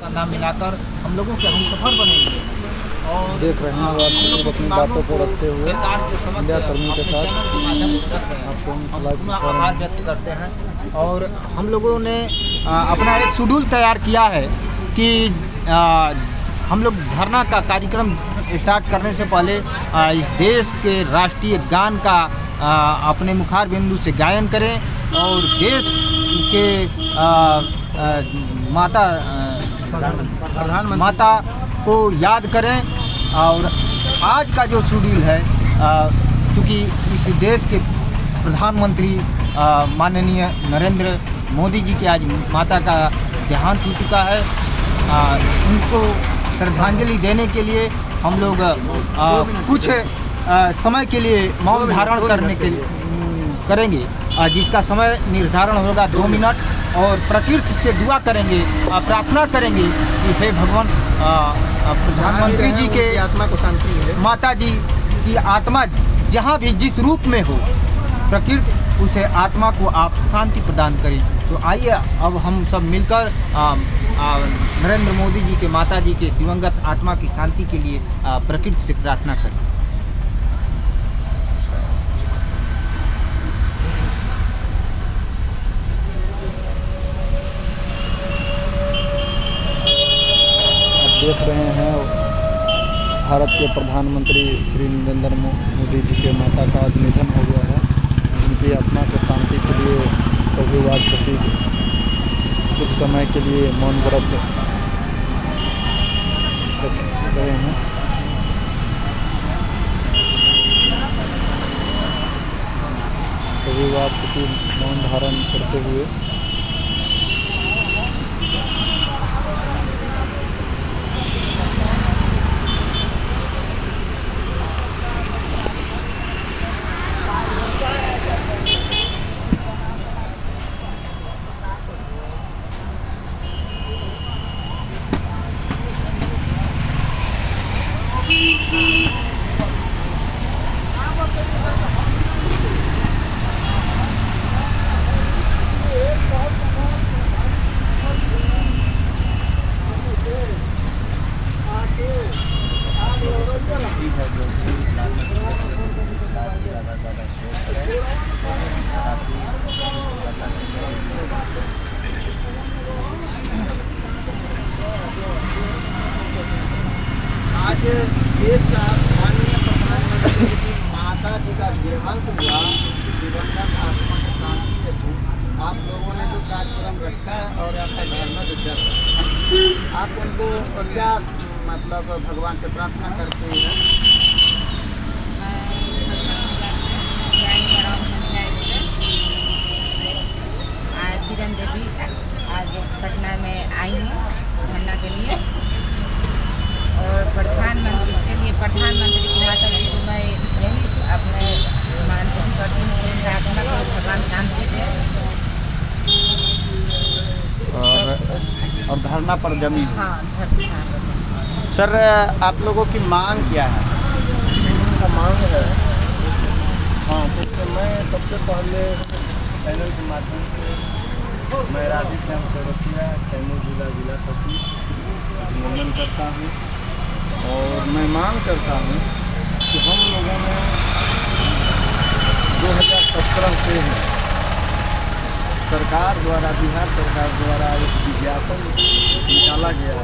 का नाम मिलाकर हम लोगों के हमसफर बनेंगे। और देख रहे हैं आप अपनी बातों को रखते हुए इंडिया कर्मी के साथ आपको हम आभार व्यक्त करते हैं। और हम लोगों ने अपना एक शेड्यूल तैयार किया है कि हम लोग धरना का कार्यक्रम स्टार्ट करने से पहले इस देश के राष्ट्रीय गान का अपने मुखार बिंदु से गायन करें और देश के माता को याद करें। और आज का जो शेड्यूल है, चूँकि इस देश के प्रधानमंत्री माननीय नरेंद्र मोदी जी के आज माता का देहांत हो चुका है, उनको श्रद्धांजलि देने के लिए हम लोग कुछ समय के लिए मौन धारण करने के लिए करेंगे, जिसका समय निर्धारण होगा 2 मिनट। और प्रकृति से दुआ करेंगे, प्रार्थना करेंगे कि हे भगवान, प्रधानमंत्री जी के आत्मा को शांति मिले, माता जी की आत्मा जहाँ भी जिस रूप में हो, प्रकृति उसे आत्मा को आप शांति प्रदान करें। तो आइए अब हम सब मिलकर नरेंद्र मोदी जी के माता जी के दिवंगत आत्मा की शांति के लिए प्रकृति से प्रार्थना करें। देख रहे हैं भारत के प्रधानमंत्री श्री नरेंद्र मोदी जी के माता का आज निधन हो गया है। उनकी आत्मा की शांति के लिए सभी वार्ड सचिव कुछ समय के लिए मौन व्रत रख रहे हैं। सभी वार्ड सचिव मौन धारण करते हुए आज देश का माननीय प्रधानमंत्री की माता जी का देहांत हुआ, दिवंगत आत्मा को शांति हेतु आप लोगों ने जो कार्यक्रम रखा है और आपका धर्म जो चल रहा है, आप उनको क्या मतलब भगवान से प्रार्थना करते हैं? किरण देवी आज पटना में आई हूँ धरना के लिए। और प्रधानमंत्री इसके लिए प्रधानमंत्री की माता जी को मैं यही अपने मानती करती हूँ कि उनकी आत्मा को भगवान शांति दे। और धरना पर जमी। हाँ, धरना। सर, आप लोगों की मांग क्या है? का मांग है। हाँ, तो मैं सबसे पहले चैनल के माध्यम से मैं राधेश्याम चौरसिया कैमूर जिला सचिव अभिनंदन करता हूँ और मैं मांग करता हूँ कि हम लोगों ने 2017 से सरकार द्वारा, बिहार सरकार द्वारा एक विज्ञापन निकाला गया